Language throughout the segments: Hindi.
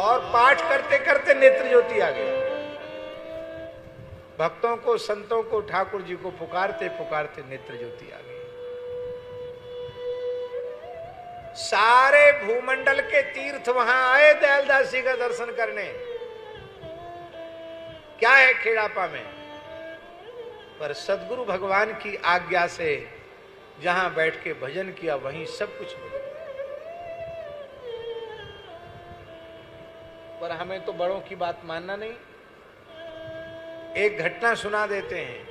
और पाठ करते करते नेत्र ज्योति आ गई। भक्तों को, संतों को, ठाकुर जी को पुकारते पुकारते नेत्र ज्योति आ गई। सारे भूमंडल के तीर्थ वहां आए दयालदास जी का दर्शन करने। क्या है खेड़ापा में, पर सदगुरु भगवान की आज्ञा से जहां बैठ के भजन किया वहीं सब कुछ मिला। पर हमें तो बड़ों की बात मानना नहीं। एक घटना सुना देते हैं,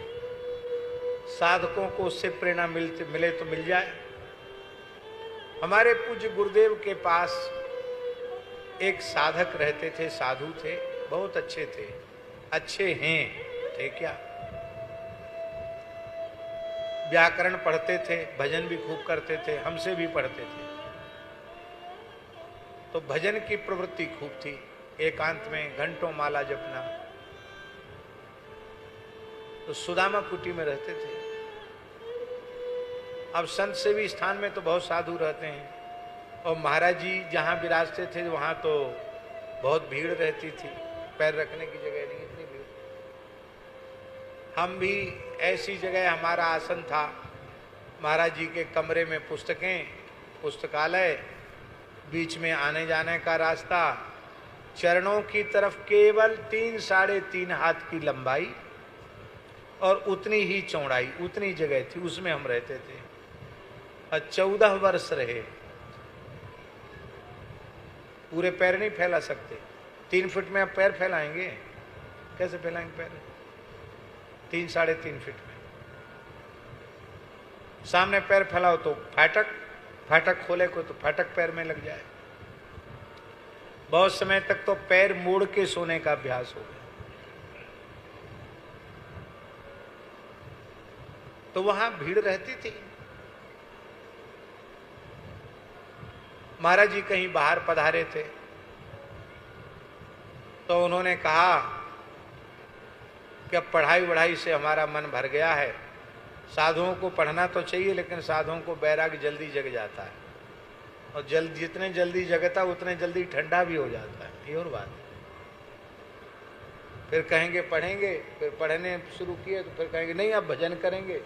साधकों को उससे प्रेरणा मिले तो मिल जाए। हमारे पूज्य गुरुदेव के पास एक साधक रहते थे, साधु थे, बहुत अच्छे थे, अच्छे हैं थे क्या, व्याकरण पढ़ते थे, भजन भी खूब करते थे, हमसे भी पढ़ते थे। तो भजन की प्रवृत्ति खूब थी, एकांत में घंटों माला जपना। तो सुदामा कुटी में रहते थे। अब संत सेवी स्थान में तो बहुत साधु रहते हैं, और महाराज जी जहां विराजते थे वहां तो बहुत भीड़ रहती थी, पैर रखने की जगह नहीं, इतनी भीड़। हम भी ऐसी जगह, हमारा आसन था, महाराज जी के कमरे में पुस्तकें, पुस्तकालय, बीच में आने जाने का रास्ता, चरणों की तरफ केवल 3-3.5 हाथ की लंबाई और उतनी ही चौड़ाई, उतनी जगह थी, उसमें हम रहते थे। और 14 वर्ष रहे। पूरे पैर नहीं फैला सकते, 3 फीट में आप पैर फैलाएंगे, कैसे फैलाएंगे पैर? 3-3.5 फीट में सामने पैर फैलाओ तो फाटक खोले को तो फाटक पैर में लग जाए। बहुत समय तक तो पैर मोड़ के सोने का अभ्यास हो गया। तो वहां भीड़ रहती थी। महाराज जी कहीं बाहर पधारे थे, तो उन्होंने कहा कि अब पढ़ाई वढ़ाई से हमारा मन भर गया है, साधुओं को पढ़ना तो चाहिए, लेकिन साधुओं को बैराग जल्दी जग जाता है, और जितने जल्दी जगता उतने जल्दी ठंडा भी हो जाता है, ये और बात है। फिर कहेंगे पढ़ेंगे, फिर पढ़ने शुरू किए तो फिर कहेंगे नहीं अब भजन करेंगे,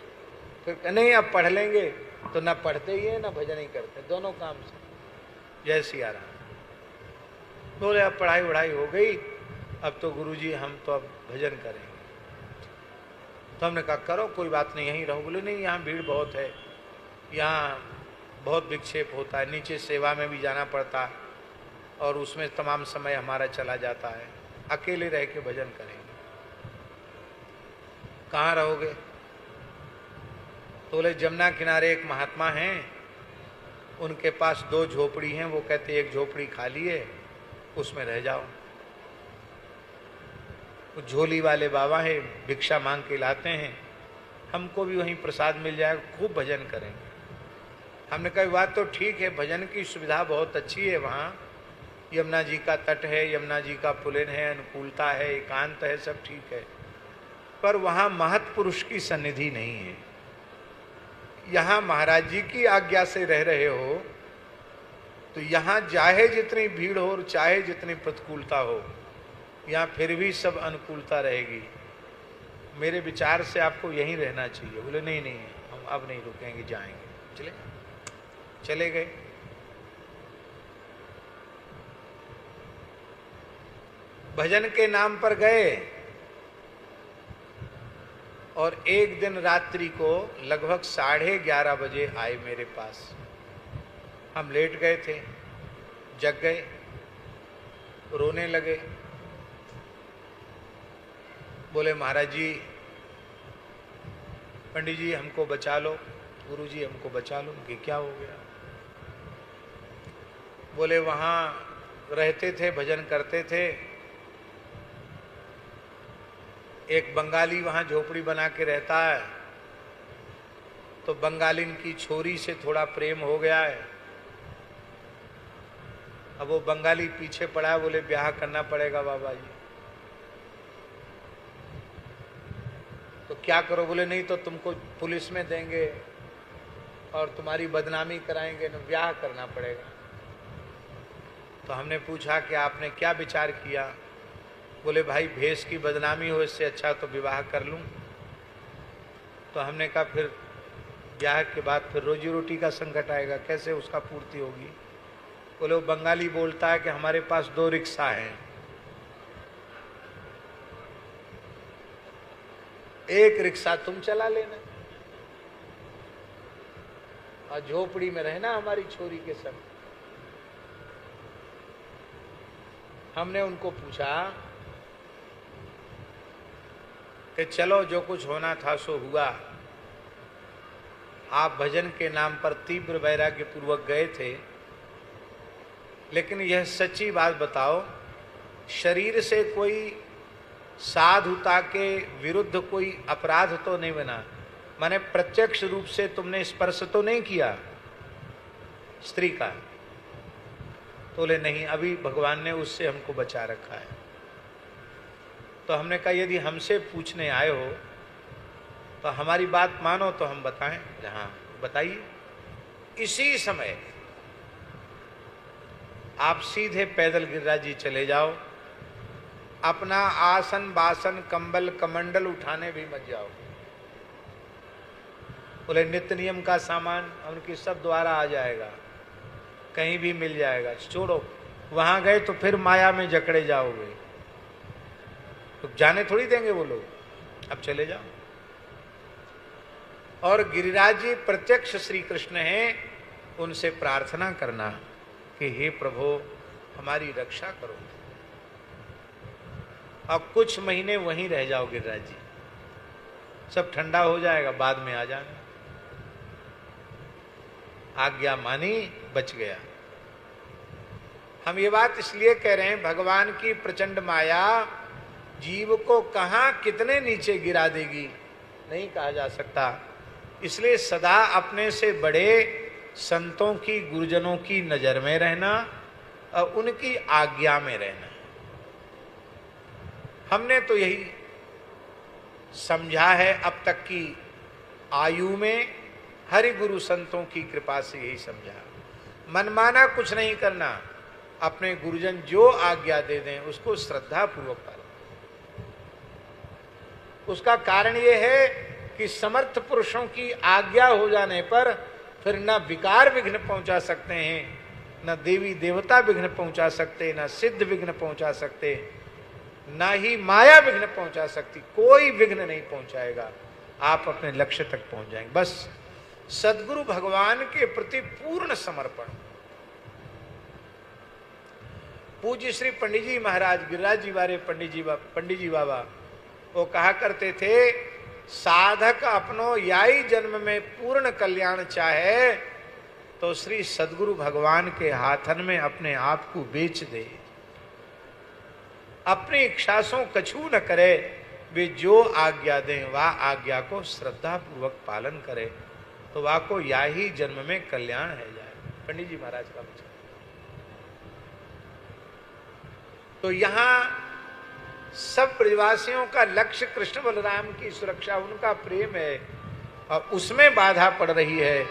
फिर नहीं अब पढ़ लेंगे, तो ना पढ़ते ही है ना भजन ही करते, दोनों काम से। जय सिया राम। बोले अब पढ़ाई वढ़ाई हो गई, अब तो गुरुजी हम तो अब भजन करेंगे। तो हमने कहा करो, कोई बात नहीं, यहीं रहो। बोले नहीं, यहाँ भीड़ बहुत है, यहाँ बहुत विक्षेप होता है, नीचे सेवा में भी जाना पड़ता, और उसमें तमाम समय हमारा चला जाता है, अकेले रह के भजन करेंगे। कहाँ रहोगे? तो बोले जमुना किनारे एक महात्मा हैं, उनके पास 2 झोपड़ी हैं, वो कहते एक झोपड़ी खाली है, उसमें रह जाओ। वो झोली वाले बाबा हैं, भिक्षा मांग के लाते हैं, हमको भी वहीं प्रसाद मिल जाएगा, खूब भजन करेंगे। हमने कहा बात तो ठीक है, भजन की सुविधा बहुत अच्छी है, वहाँ यमुना जी का तट है, यमुना जी का पुलिन है, अनुकूलता है, एकांत है, सब ठीक है, पर वहाँ महत्पुरुष की सन्निधि नहीं है। यहाँ महाराज जी की आज्ञा से रह रहे हो, तो यहाँ चाहे जितनी भीड़ हो और चाहे जितनी प्रतिकूलता हो, यहाँ फिर भी सब अनुकूलता रहेगी। मेरे विचार से आपको यहीं रहना चाहिए। बोले नहीं नहीं, हम अब नहीं रुकेंगे, जाएंगे। चले गए। भजन के नाम पर गए, और एक दिन रात्रि को लगभग 11:30 बजे आए मेरे पास। हम लेट गए थे, जग गए, रोने लगे। बोले महाराज जी, पंडित जी हमको बचा लो, गुरु जी हमको बचा लो। कि क्या हो गया? बोले वहाँ रहते थे, भजन करते थे, एक बंगाली वहाँ झोपड़ी बना के रहता है, तो बंगालिन की छोरी से थोड़ा प्रेम हो गया है। अब वो बंगाली पीछे पड़ा है, बोले ब्याह करना पड़ेगा बाबा जी। तो क्या करो? बोले नहीं तो तुमको पुलिस में देंगे और तुम्हारी बदनामी कराएंगे, न ब्याह करना पड़ेगा। तो हमने पूछा कि आपने क्या विचार किया? बोले भाई भेष की बदनामी हो, इससे अच्छा तो विवाह कर लूं। तो हमने कहा फिर ब्याह के बाद फिर रोजी रोटी का संकट आएगा, कैसे उसका पूर्ति होगी? बोले वो बंगाली बोलता है कि हमारे पास 2 रिक्शा हैं, एक रिक्शा तुम चला लेना और झोपड़ी में रहना हमारी छोरी के संग। हमने उनको पूछा कि चलो जो कुछ होना था सो हुआ, आप भजन के नाम पर तीव्र वैराग्य पूर्वक गए थे, लेकिन यह सच्ची बात बताओ, शरीर से कोई साधुता के विरुद्ध कोई अपराध तो नहीं बना? माने प्रत्यक्ष रूप से तुमने स्पर्श तो नहीं किया स्त्री का? तो बोले नहीं, अभी भगवान ने उससे हमको बचा रखा है। तो हमने कहा यदि हमसे पूछने आए हो तो हमारी बात मानो तो हम बताएं। हाँ बताइए। इसी समय आप सीधे पैदल गिरिराज जी चले जाओ, अपना आसन बासन कंबल कमंडल उठाने भी मत जाओ। बोले नित्य नियम का सामान उनकी सब द्वारा आ जाएगा, कहीं भी मिल जाएगा, छोड़ो। वहां गए तो फिर माया में जकड़े जाओगे, तो जाने थोड़ी देंगे वो लोग। अब चले जाओ। और गिरिराज जी प्रत्यक्ष श्री कृष्ण हैं, उनसे प्रार्थना करना कि हे प्रभु हमारी रक्षा करो। अब कुछ महीने वहीं रह जाओ गिरिराज जी, सब ठंडा हो जाएगा, बाद में आ जाना। आज्ञा मानी, बच गया। हम ये बात इसलिए कह रहे हैं, भगवान की प्रचंड माया जीव को कहां कितने नीचे गिरा देगी नहीं कहा जा सकता। इसलिए सदा अपने से बड़े संतों की, गुरुजनों की नजर में रहना और उनकी आज्ञा में रहना। हमने तो यही समझा है अब तक की आयु में, हरि गुरु संतों की कृपा से यही समझा। मनमाना कुछ नहीं करना, अपने गुरुजन जो आज्ञा दे दें उसको श्रद्धा पूर्वक पालन। उसका कारण यह है कि समर्थ पुरुषों की आज्ञा हो जाने पर फिर न विकार विघ्न पहुंचा सकते हैं, न देवी देवता विघ्न पहुंचा सकते, न सिद्ध विघ्न पहुंचा सकते, ना ही माया विघ्न पहुंचा सकती। कोई विघ्न नहीं पहुंचाएगा, आप अपने लक्ष्य तक पहुंच जाएंगे। बस सद्गुरु भगवान के प्रति पूर्ण समर्पण। पूज्य श्री पंडित जी महाराज गिरिराज जी वाले पंडित जी बाबा वो कहा करते थे, साधक अपनो याई जन्म में पूर्ण कल्याण चाहे तो श्री सद्गुरु भगवान के हाथन में अपने आप को बेच दे, अपनी इच्छा से कछु न करे, वे जो आज्ञा दें वह आज्ञा को श्रद्धा पूर्वक पालन करे तो वह को या ही जन्म में कल्याण है जाए। पंडित जी महाराज का वचन। तो यहाँ सब ब्रजवासियों का लक्ष्य कृष्ण बलराम की सुरक्षा, उनका प्रेम है, और उसमें बाधा पड़ रही है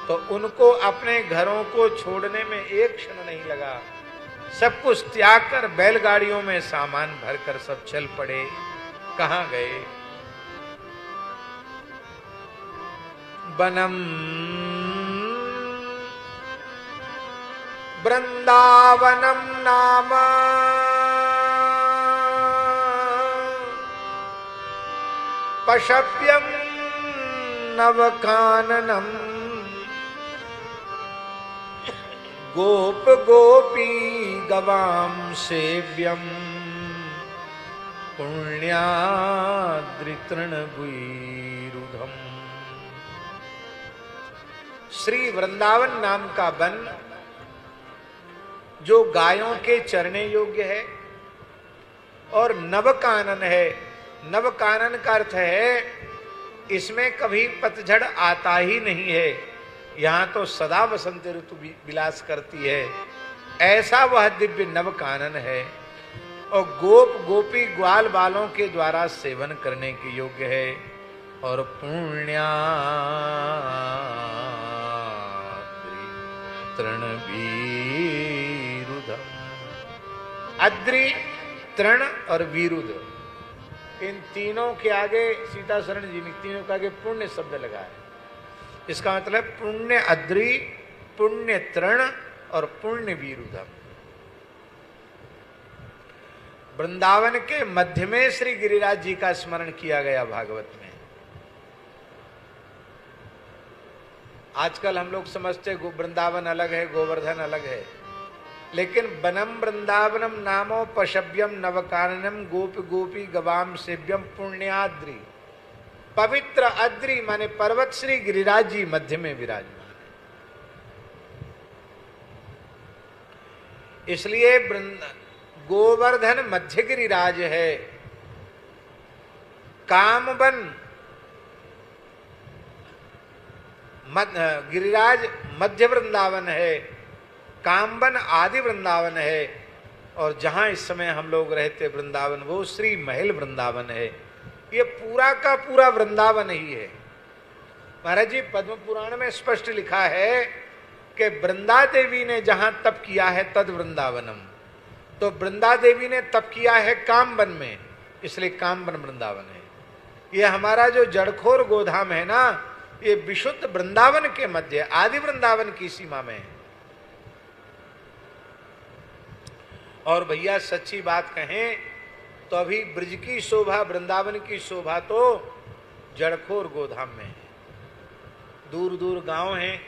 तो उनको अपने घरों को छोड़ने में एक क्षण नहीं लगा। सब कुछ त्याग कर बैलगाड़ियों में सामान भरकर सब चल पड़े। कहां गए? बनम वृंदावनम नाम पशप्यम नवकाननम गोप गोपी गवाम सेव्यम पुण्याद्रितृणबुरुधम। श्री वृंदावन नाम का वन जो गायों के चरने योग्य है और नवकानन है। नवकानन का अर्थ है इसमें कभी पतझड़ आता ही नहीं है, यहां तो सदा वसंत ऋतु विलास करती है, ऐसा वह दिव्य नवकानन है। और गोप गोपी ग्वाल बालों के द्वारा सेवन करने के योग्य है। और पुण्याद्रि तृणबीरुधम, अद्रि, तृण और विरुद्ध, इन तीनों के आगे सीता शरण जी ने तीनों के आगे पुण्य शब्द लगा है। इसका मतलब पुण्य अद्रि, पुण्य तृण और पुण्य विरुद्ध। वृंदावन के मध्य में श्री गिरिराज जी का स्मरण किया गया भागवत में। आजकल हम लोग समझते वृंदावन अलग है, गोवर्धन अलग है, लेकिन वनम वृंदावनम नामो पशव्यम नवकाननम गोप गोपी गवाम सेव्यम पुण्याद्रि। पवित्र अद्रि माने पर्वत श्री गिरिराज जी मध्य में विराजमान है। इसलिए गोवर्धन मध्य गिरिराज है, कामवन गिरिराज मध्य वृंदावन है, कामवन आदि वृंदावन है, और जहां इस समय हम लोग रहते वृंदावन वो श्री महल वृंदावन है। ये पूरा का पूरा वृंदावन ही है। महाराज जी पद्म पुराण में स्पष्ट लिखा है कि वृंदा देवी ने जहां तप किया है तद वृंदावनम, तो वृंदा देवी ने तप किया है कामवन में, इसलिए कामवन वृंदावन है। ये हमारा जो जड़खोर गोधाम है ना, ये विशुद्ध वृंदावन के मध्य आदि वृंदावन की सीमा में है। और भैया सच्ची बात कहें तो अभी ब्रज की शोभा, वृंदावन की शोभा तो जड़खोर गोधाम में है। दूर दूर गांव हैं,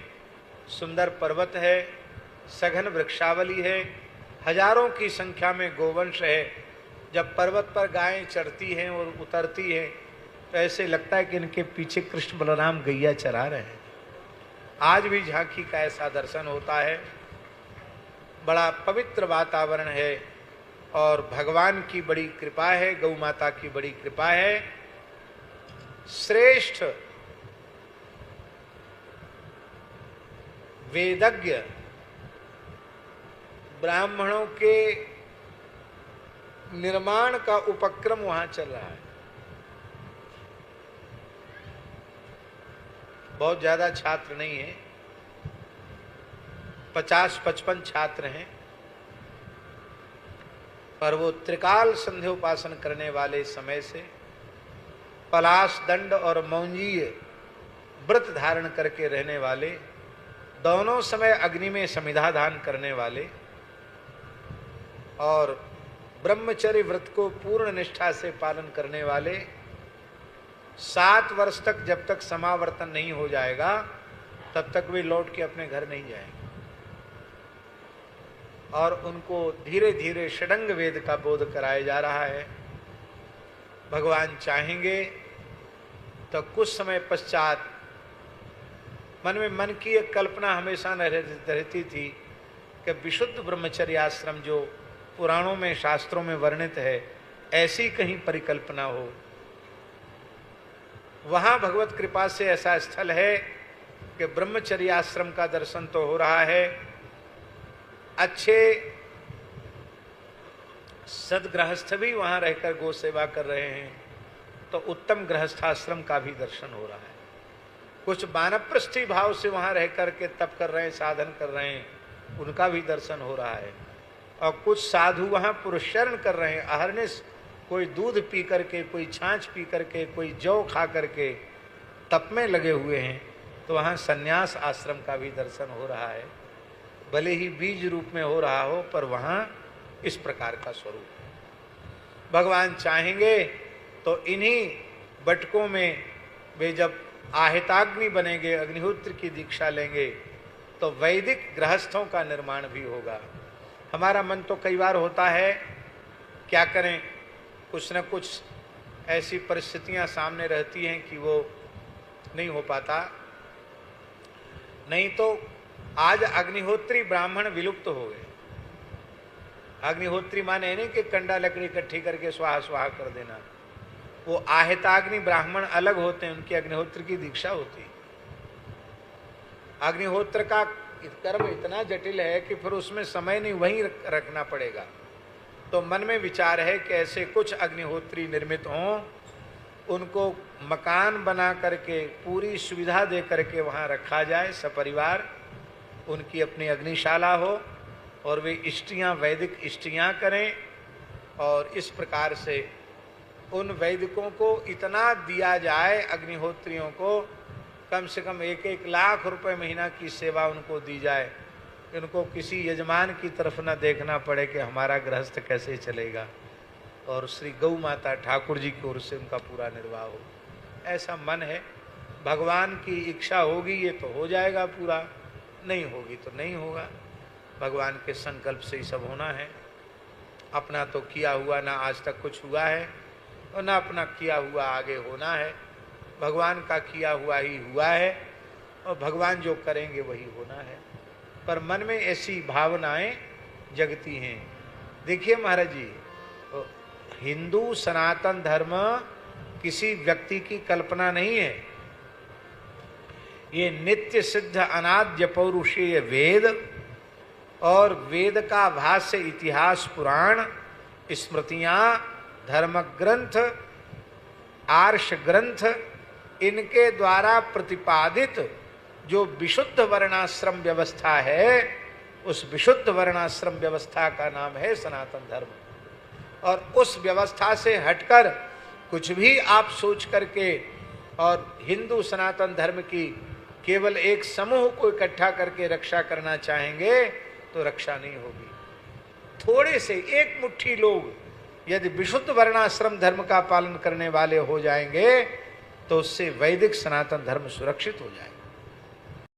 सुंदर पर्वत है, सघन वृक्षावली है, हजारों की संख्या में गोवंश है। जब पर्वत पर गायें चढ़ती हैं और उतरती हैं तो ऐसे लगता है कि इनके पीछे कृष्ण बलराम गैया चरा रहे हैं। आज भी झांकी का ऐसा दर्शन होता है। बड़ा पवित्र वातावरण है और भगवान की बड़ी कृपा है, गौ माता की बड़ी कृपा है। श्रेष्ठ वेदज्ञ ब्राह्मणों के निर्माण का उपक्रम वहां चल रहा है। बहुत ज्यादा छात्र नहीं है, 50-55 छात्र हैं, पर वो त्रिकाल संध्या उपासन करने वाले समय से पलाश दंड और मौंजीय व्रत धारण करके रहने वाले, दोनों समय अग्नि में समिधा दान करने वाले और ब्रह्मचर्य व्रत को पूर्ण निष्ठा से पालन करने वाले 7 वर्ष तक, जब तक समावर्तन नहीं हो जाएगा तब तक वे लौट के अपने घर नहीं जाएंगे। और उनको धीरे धीरे षडंग वेद का बोध कराया जा रहा है। भगवान चाहेंगे तो कुछ समय पश्चात मन की एक कल्पना हमेशा रहती थी कि विशुद्ध ब्रह्मचर्य आश्रम जो पुराणों में शास्त्रों में वर्णित है, ऐसी कहीं परिकल्पना हो। वहां भगवत कृपा से ऐसा स्थल है कि ब्रह्मचर्य आश्रम का दर्शन तो हो रहा है, अच्छे सदगृहस्थ भी वहां रहकर गो सेवा कर रहे हैं, तो उत्तम गृहस्थाश्रम का भी दर्शन हो रहा है। कुछ वानप्रस्थी भाव से वहां रह करके तप कर रहे हैं, साधन कर रहे हैं, उनका भी दर्शन हो रहा है। और कुछ साधु वहां पुरुषरण कर रहे हैं, अहरनिश, कोई दूध पी करके, कोई छाछ पी करके, कोई जौ खा करके तप में लगे हुए हैं, तो वहां सन्यास आश्रम का भी दर्शन हो रहा है। भले ही बीज रूप में हो रहा हो, पर वहां इस प्रकार का स्वरूप है। भगवान चाहेंगे तो इन्हीं बटकों में वे जब आहिताग्नि बनेंगे, अग्निहोत्र की दीक्षा लेंगे, तो वैदिक गृहस्थों का निर्माण भी होगा। हमारा मन तो कई बार होता है, क्या करें, कुछ न कुछ ऐसी परिस्थितियां सामने रहती हैं कि वो नहीं हो पाता। नहीं तो आज अग्निहोत्री ब्राह्मण विलुप्त हो गए। अग्निहोत्री माने नहीं कि कंडा लकड़ी इकट्ठी करके स्वाहा स्वाहा कर देना। वो आहिताग्नि ब्राह्मण अलग होते हैं, उनकी अग्निहोत्र की दीक्षा होती है। अग्निहोत्र का कर्म इतना जटिल है कि फिर उसमें समय नहीं, वहीं रखना पड़ेगा। तो मन में विचार है कि ऐसे कुछ अग्निहोत्री निर्मित हों, उनको मकान बना करके पूरी सुविधा दे करके वहाँ रखा जाए, सपरिवार उनकी अपनी अग्निशाला हो और वे इष्टियाँ वैदिक इष्टियाँ करें, और इस प्रकार से उन वैदिकों को इतना दिया जाए, अग्निहोत्रियों को कम से कम 1-1 लाख रुपए महीना की सेवा उनको दी जाए, उनको किसी यजमान की तरफ न देखना पड़े कि हमारा गृहस्थ कैसे चलेगा, और श्री गौ माता ठाकुर जी की ओर से उनका पूरा निर्वाह हो। ऐसा मन है। भगवान की इच्छा होगी ये तो हो जाएगा पूरा, नहीं होगी तो नहीं होगा। भगवान के संकल्प से ही सब होना है। अपना तो किया हुआ ना आज तक कुछ हुआ है, और ना अपना किया हुआ आगे होना है। भगवान का किया हुआ ही हुआ है, और भगवान जो करेंगे वही होना है। पर मन में ऐसी भावनाएं जगती हैं। देखिए महाराज जी, हिंदू सनातन धर्म किसी व्यक्ति की कल्पना नहीं है। ये नित्य सिद्ध अनाद्य पौरुषेय वेद और वेद का भाष्य, इतिहास, पुराण, स्मृतियां, धर्म ग्रंथ, आर्ष ग्रंथ, इनके द्वारा प्रतिपादित जो विशुद्ध वर्णाश्रम व्यवस्था है, उस विशुद्ध वर्णाश्रम व्यवस्था का नाम है सनातन धर्म। और उस व्यवस्था से हटकर कुछ भी आप सोच करके और हिंदू सनातन धर्म की केवल एक समूह को इकट्ठा करके रक्षा करना चाहेंगे तो रक्षा नहीं होगी। थोड़े से एक मुट्ठी लोग यदि विशुद्ध वर्णाश्रम धर्म का पालन करने वाले हो जाएंगे तो उससे वैदिक सनातन धर्म सुरक्षित हो जाएगा।